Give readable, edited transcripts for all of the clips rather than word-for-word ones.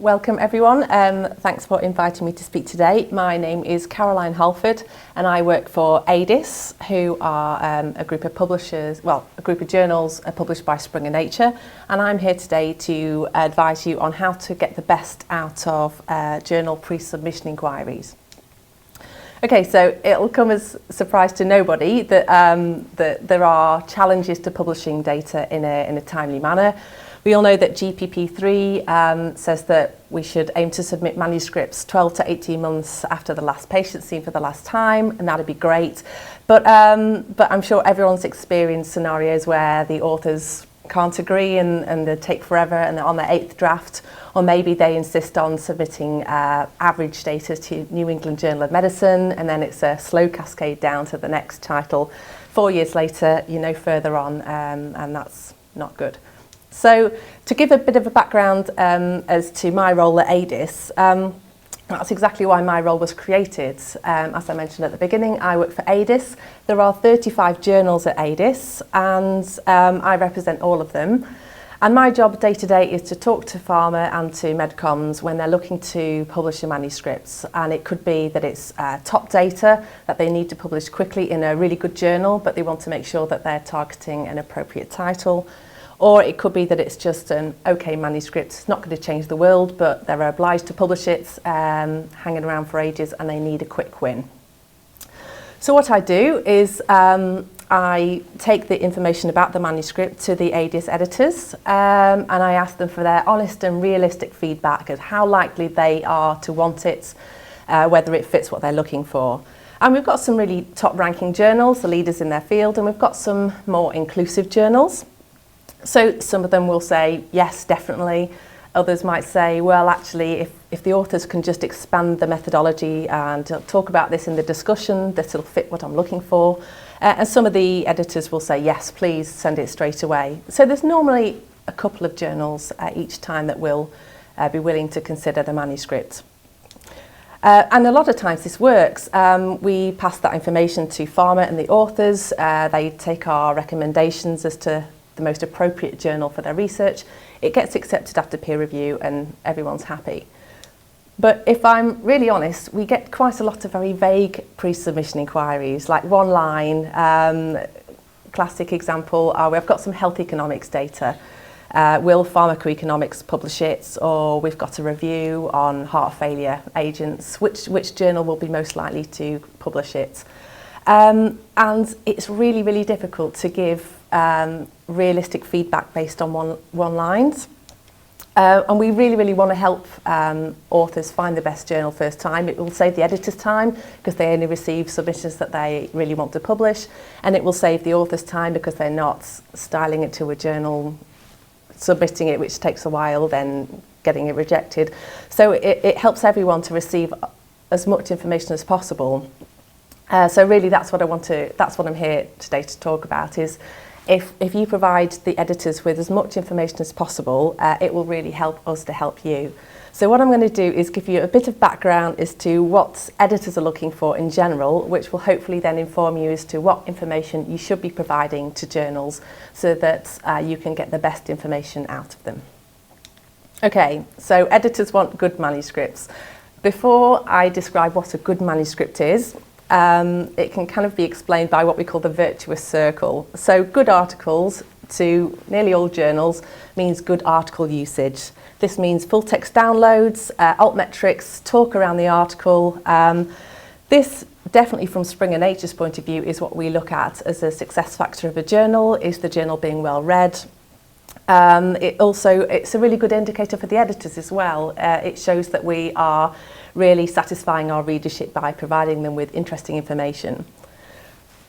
Welcome everyone. Thanks for inviting me to speak today. My name is Caroline Halford and I work for ADIS, who are a group of publishers, well, a group of journals published by Springer Nature, and I'm here today to advise you on how to get the best out of journal pre-submission inquiries. Okay, so it'll come as a surprise to nobody that, that there are challenges to publishing data in a timely manner. We all know that GPP3 says that we should aim to submit manuscripts 12 to 18 months after the last patient seen for the last time, and that'd be great. But I'm sure everyone's experienced scenarios where the authors can't agree and they take forever and they're on their 8th draft, or maybe they insist on submitting average data to New England Journal of Medicine, and then it's a slow cascade down to the next title. 4 years later, you're no further on, and that's not good. So to give a bit of a background as to my role at ADIS, that's exactly why my role was created. As I mentioned at the beginning, I work for ADIS. There are 35 journals at ADIS, and I represent all of them. And my job day to day is to talk to pharma and to MedComms when they're looking to publish a manuscript. And it could be that it's top data that they need to publish quickly in a really good journal, but they want to make sure that they're targeting an appropriate title. Or it could be that it's just an okay manuscript, it's not going to change the world, but they're obliged to publish it, hanging around for ages, and they need a quick win. So what I do is I take the information about the manuscript to the ADIS editors, and I ask them for their honest and realistic feedback as how likely they are to want it, whether it fits what they're looking for. And we've got some really top-ranking journals, the leaders in their field, and we've got some more inclusive journals. So some of them will say, yes, definitely. Others might say, well, actually, if the authors can just expand the methodology and talk about this in the discussion, this will fit what I'm looking for. And some of the editors will say, yes, please send it straight away. So there's normally a couple of journals each time that will be willing to consider the manuscript. And a lot of times this works. We pass that information to pharma and the authors. They take our recommendations as to the most appropriate journal for their research. It gets accepted after peer review and everyone's happy. But if I'm really honest, we get quite a lot of very vague pre-submission inquiries, like one line. Classic example, we've got some health economics data. Will pharmacoeconomics publish it? Or we've got a review on heart failure agents. Which journal will be most likely to publish it? And it's really, really difficult to give realistic feedback based on one lines. And we really, really want to help authors find the best journal first time. It will save the editors time because they only receive submissions that they really want to publish. And it will save the authors time because they're not styling it to a journal, submitting it, which takes a while, then getting it rejected. So it helps everyone to receive as much information as possible. So really that's what I'm here today to talk about is if you provide the editors with as much information as possible, it will really help us to help you. So what I'm going to do is give you a bit of background as to what editors are looking for in general, which will hopefully then inform you as to what information you should be providing to journals so that you can get the best information out of them. Okay, so editors want good manuscripts. Before I describe what a good manuscript is, it can kind of be explained by what we call the virtuous circle. So good articles to nearly all journals means good article usage. This means full text downloads, altmetrics, talk around the article. This definitely from Springer Nature's point of view is what we look at as a success factor of a journal. Is the journal being well read? It's a really good indicator for the editors as well. It shows that we are really satisfying our readership by providing them with interesting information.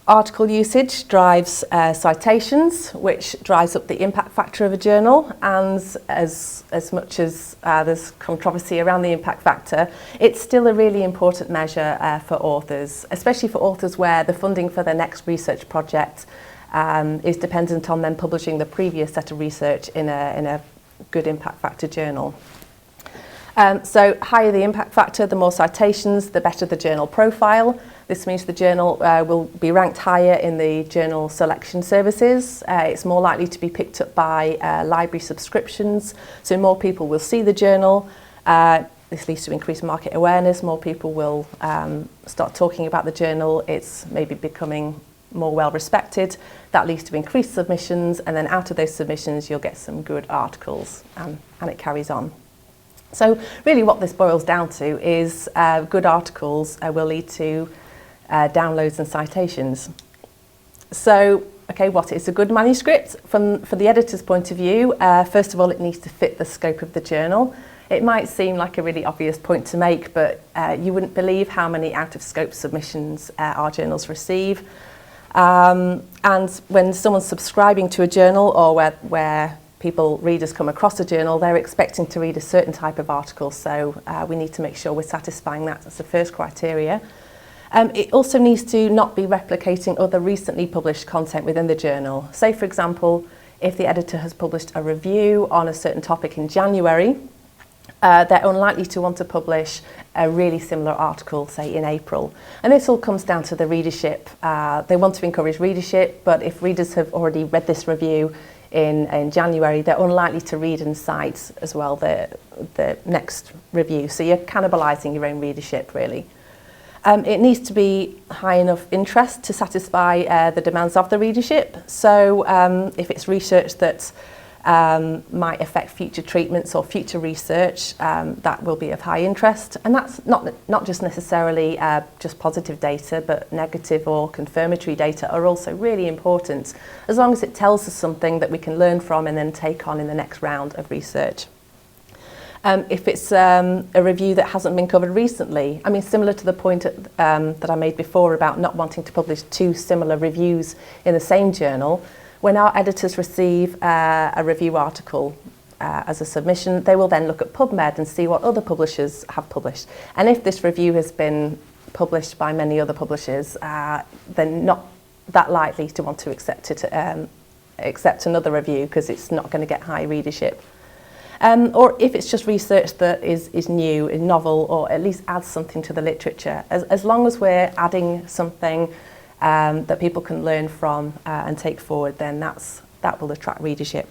Article usage drives citations, which drives up the impact factor of a journal, and as much as there's controversy around the impact factor, it's still a really important measure for authors, especially for authors where the funding for their next research project is dependent on them publishing the previous set of research in a good impact factor journal. So higher the impact factor, the more citations, the better the journal profile. This means the journal will be ranked higher in the journal selection services. It's more likely to be picked up by library subscriptions, so more people will see the journal. This leads to increased market awareness. More people will start talking about the journal. It's maybe becoming more well respected. That leads to increased submissions, and then out of those submissions you'll get some good articles, and it carries on. So really what this boils down to is good articles will lead to downloads and citations. So, okay, what is a good manuscript? From the editor's point of view, first of all, it needs to fit the scope of the journal. It might seem like a really obvious point to make, but you wouldn't believe how many out-of-scope submissions our journals receive. And when someone's subscribing to a journal, or where readers come across a journal, they're expecting to read a certain type of article, so we need to make sure we're satisfying that as the first criteria. It also needs to not be replicating other recently published content within the journal. Say, for example, if the editor has published a review on a certain topic in January, they're unlikely to want to publish a really similar article, say, in April. And this all comes down to the readership. They want to encourage readership, but if readers have already read this review in January, they're unlikely to read and cite as well the next review. So you're cannibalising your own readership, really. It needs to be high enough interest to satisfy the demands of the readership. So if it's research that might affect future treatments or future research, that will be of high interest. And that's not just necessarily just positive data, but negative or confirmatory data are also really important, as long as it tells us something that we can learn from and then take on in the next round of research. If it's a review that hasn't been covered recently, I mean, similar to the point that I made before about not wanting to publish two similar reviews in the same journal, when our editors receive a review article as a submission, they will then look at PubMed and see what other publishers have published. And if this review has been published by many other publishers, then not that likely to want to accept another review, because it's not going to get high readership. Or if it's just research that is new, is novel, or at least adds something to the literature. As long as we're adding something that people can learn from and take forward, then that will attract readership.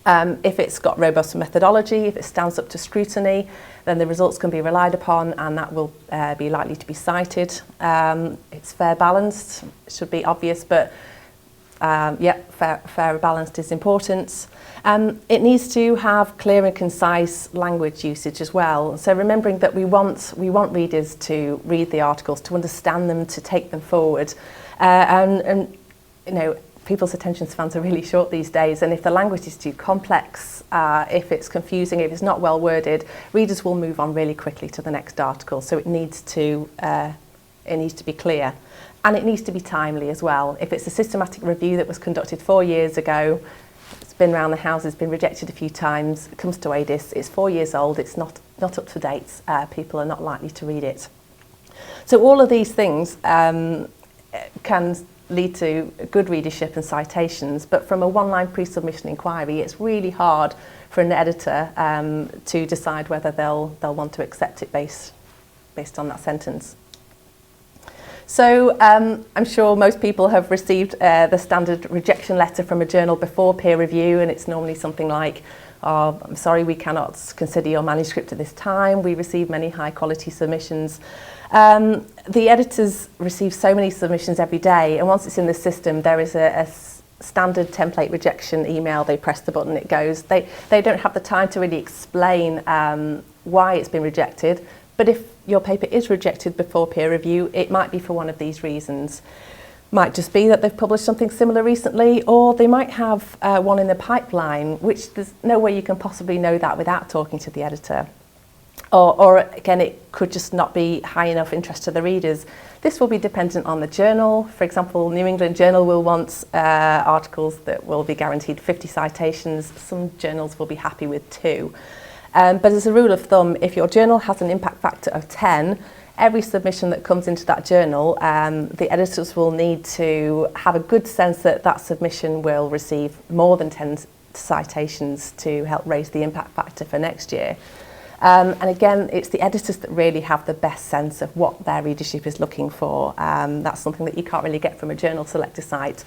If it's got robust methodology, if it stands up to scrutiny, then the results can be relied upon, and that will be likely to be cited. It's fair balanced, it should be obvious, but fair balanced is important. It needs to have clear and concise language usage as well. So remembering that we want readers to read the articles, to understand them, to take them forward, and you know, people's attention spans are really short these days, and if the language is too complex, if it's confusing, if it's not well worded, readers will move on really quickly to the next article. So it needs to be clear. And it needs to be timely as well. If it's a systematic review that was conducted 4 years ago, it's been around the houses, been rejected a few times, it comes to ADIS, it's 4 years old, it's not up to date, people are not likely to read it. So all of these things can lead to good readership and citations, but from a one-line pre-submission inquiry, it's really hard for an editor to decide whether they'll want to accept it based on that sentence. So I'm sure most people have received the standard rejection letter from a journal before peer review, and it's normally something like, "Oh, I'm sorry, we cannot consider your manuscript at this time. We receive many high quality submissions." The editors receive so many submissions every day, and once it's in the system, there is a standard template rejection email. They press the button, it goes. They don't have the time to really explain why it's been rejected. But if your paper is rejected before peer review, it might be for one of these reasons. Might just be that they've published something similar recently, or they might have one in the pipeline, which there's no way you can possibly know that without talking to the editor. Or again, it could just not be high enough interest to the readers. This will be dependent on the journal. For example, New England Journal will want articles that will be guaranteed 50 citations. Some journals will be happy with 2. But as a rule of thumb, if your journal has an impact factor of 10, every submission that comes into that journal, the editors will need to have a good sense that that submission will receive more than 10 citations to help raise the impact factor for next year. And again, it's the editors that really have the best sense of what their readership is looking for. That's something that you can't really get from a journal selector site.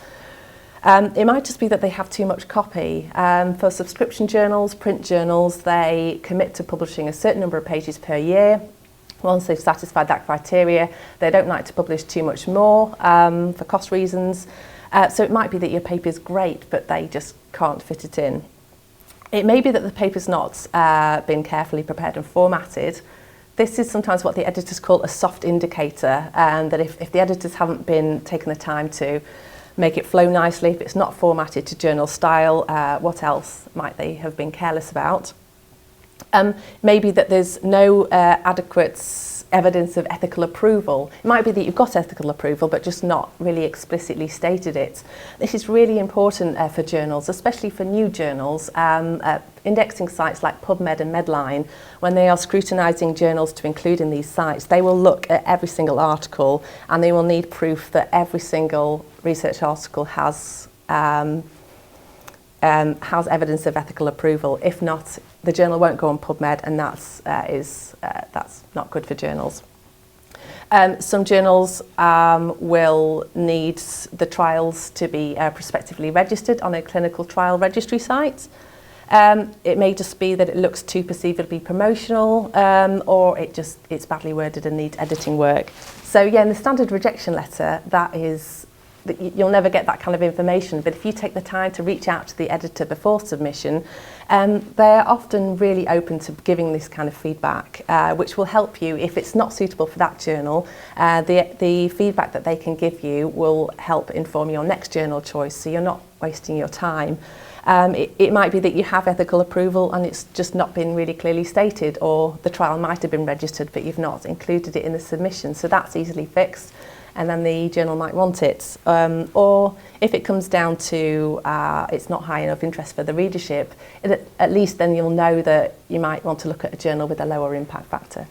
It might just be that they have too much copy. For subscription journals, print journals, they commit to publishing a certain number of pages per year. Once they've satisfied that criteria, they don't like to publish too much more for cost reasons. So it might be that your paper is great, but they just can't fit it in. It may be that the paper's not been carefully prepared and formatted. This is sometimes what the editors call a soft indicator, that if the editors haven't been taking the time to make it flow nicely, if it's not formatted to journal style, what else might they have been careless about? Maybe that there's no adequate evidence of ethical approval. It might be that you've got ethical approval but just not really explicitly stated it. This is really important for journals, especially for new journals. Indexing sites like PubMed and Medline, when they are scrutinising journals to include in these sites, they will look at every single article and they will need proof that every single research article has evidence of ethical approval. If not, the journal won't go on PubMed, and that's not good for journals. Some journals will need the trials to be prospectively registered on a clinical trial registry site. It may just be that it looks too perceivably promotional, or it's badly worded and needs editing work. So yeah, in the standard rejection letter, you'll never get that kind of information, but if you take the time to reach out to the editor before submission, they're often really open to giving this kind of feedback, which will help you if it's not suitable for that journal. The feedback that they can give you will help inform your next journal choice, so you're not wasting your time. It might be that you have ethical approval and it's just not been really clearly stated, or the trial might have been registered but you've not included it in the submission, so that's easily fixed. And then the journal might want it. Or if it comes down to it's not high enough interest for the readership, at least then you'll know that you might want to look at a journal with a lower impact factor.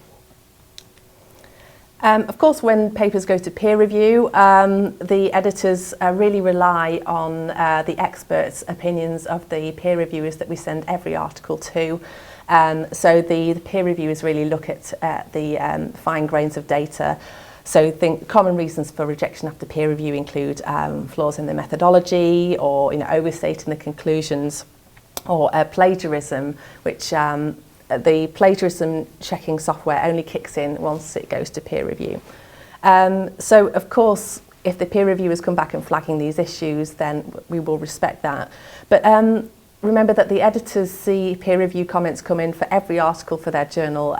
Of course, when papers go to peer review, the editors really rely on the experts' opinions of the peer reviewers that we send every article to. So the peer reviewers really look at the fine grains of data. So common reasons for rejection after peer review include flaws in the methodology, or overstating the conclusions, or plagiarism, which the plagiarism checking software only kicks in once it goes to peer review. So of course, if the peer reviewers come back and flagging these issues, then we will respect that. But remember that the editors see peer review comments come in for every article for their journal.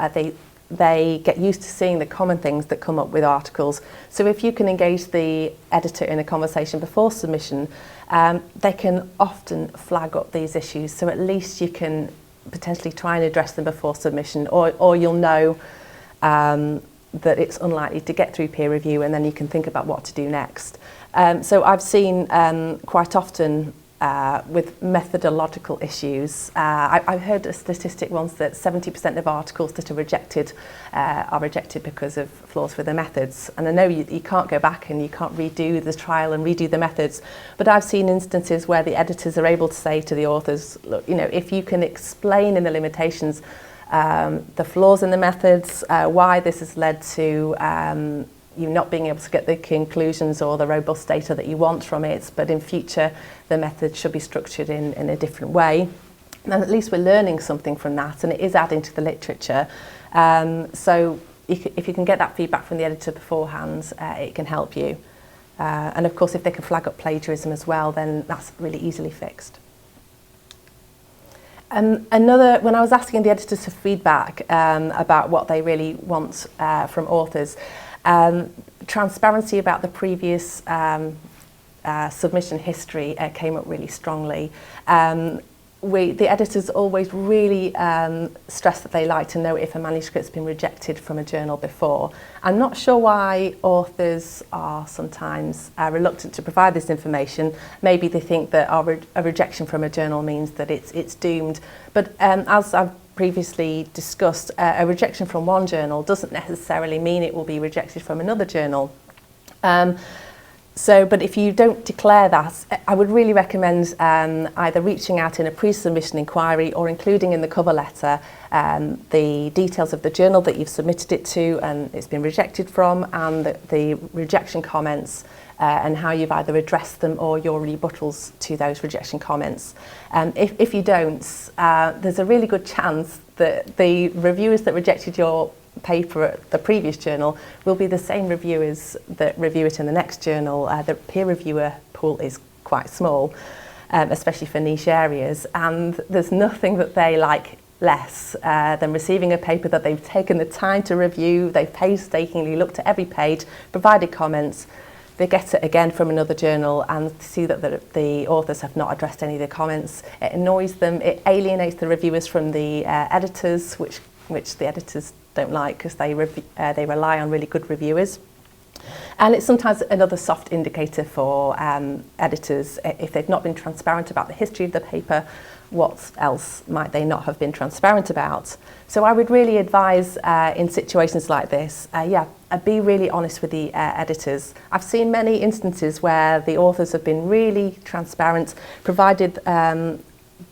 They get used to seeing the common things that come up with articles. So if you can engage the editor in a conversation before submission, they can often flag up these issues. So at least you can potentially try and address them before submission, or you'll know that it's unlikely to get through peer review, and then you can think about what to do next. So I've seen quite often with methodological issues. I've heard a statistic once that 70% of articles that are rejected because of flaws with the methods. And I know you can't go back and you can't redo the trial and redo the methods, but I've seen instances where the editors are able to say to the authors, look, if you can explain in the limitations the flaws in the methods, why this has led to you not being able to get the conclusions or the robust data that you want from it, but in future the method should be structured in a different way. And at least we're learning something from that, and it is adding to the literature. So if you can get that feedback from the editor beforehand, it can help you. And of course, if they can flag up plagiarism as well, then that's really easily fixed. When I was asking the editors for feedback about what they really want from authors, transparency about the previous submission history came up really strongly. The editors always really stress that they like to know if a manuscript's been rejected from a journal before. I'm not sure why authors are sometimes reluctant to provide this information. Maybe they think that a rejection from a journal means that it's doomed. But as I've previously discussed, a rejection from one journal doesn't necessarily mean it will be rejected from another journal. But if you don't declare that, I would really recommend either reaching out in a pre-submission inquiry or including in the cover letter the details of the journal that you've submitted it to and it's been rejected from, and the rejection comments and how you've either addressed them or your rebuttals to those rejection comments. If you don't, there's a really good chance that the reviewers that rejected your paper at the previous journal will be the same reviewers that review it in the next journal. The peer reviewer pool is quite small, especially for niche areas, and there's nothing that they like less than receiving a paper that they've taken the time to review, they've painstakingly looked at every page, provided comments, they get it again from another journal and see that the authors have not addressed any of the comments. It annoys them, it alienates the reviewers from the editors, which the editors don't like because they rely on really good reviewers. And it's sometimes another soft indicator for editors. If they've not been transparent about the history of the paper, what else might they not have been transparent about? So I would really advise in situations like this, be really honest with the editors. I've seen many instances where the authors have been really transparent, provided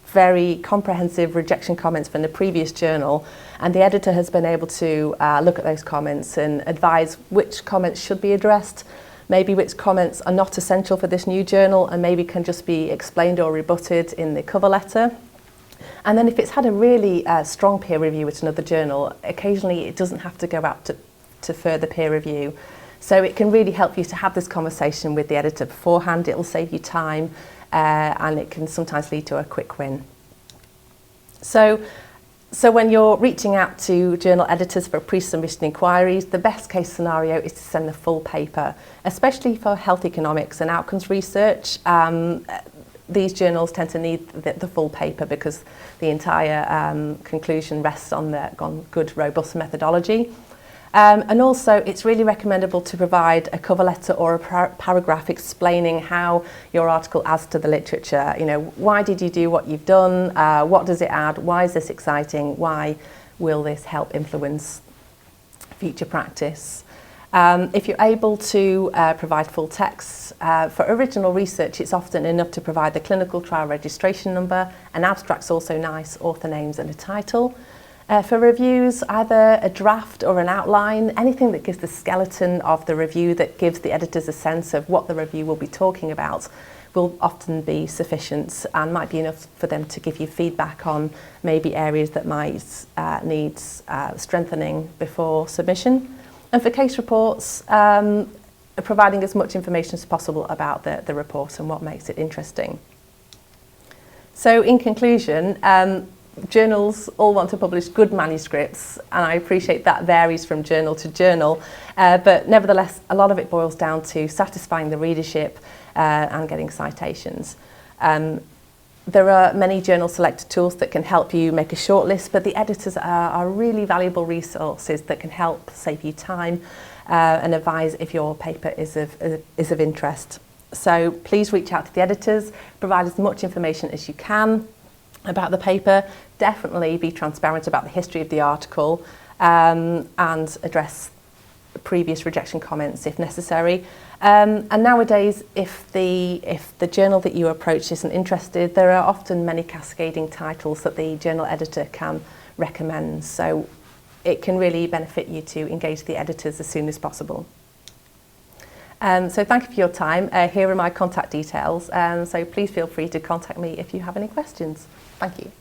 very comprehensive rejection comments from the previous journal, and the editor has been able to look at those comments and advise which comments should be addressed, maybe which comments are not essential for this new journal and maybe can just be explained or rebutted in the cover letter. And then if it's had a really strong peer review at another journal, occasionally it doesn't have to go out to further peer review. So it can really help you to have this conversation with the editor beforehand. It will save you time and it can sometimes lead to a quick win. So when you're reaching out to journal editors for pre-submission inquiries, the best case scenario is to send the full paper, especially for health economics and outcomes research. These journals tend to need the full paper because the entire conclusion rests on good, robust methodology. And also, it's really recommendable to provide a cover letter or a paragraph explaining how your article adds to the literature. You know, why did you do what you've done? What does it add? Why is this exciting? Why will this help influence future practice? If you're able to provide full text, for original research, it's often enough to provide the clinical trial registration number, an abstract's also nice, author names and a title. For reviews, either a draft or an outline, anything that gives the skeleton of the review, that gives the editors a sense of what the review will be talking about, will often be sufficient and might be enough for them to give you feedback on maybe areas that might need strengthening before submission. And for case reports, providing as much information as possible about the report and what makes it interesting. So in conclusion, journals all want to publish good manuscripts, and I appreciate that varies from journal to journal, but nevertheless a lot of it boils down to satisfying the readership and getting citations. There are many journal selector tools that can help you make a shortlist, but the editors are really valuable resources that can help save you time and advise if your paper is of interest. So please reach out to the editors, provide as much information as you can about the paper, definitely be transparent about the history of the article and address previous rejection comments if necessary. And nowadays, if the journal that you approach isn't interested, there are often many cascading titles that the journal editor can recommend. So it can really benefit you to engage the editors as soon as possible. So thank you for your time. Here are my contact details. So please feel free to contact me if you have any questions. Thank you.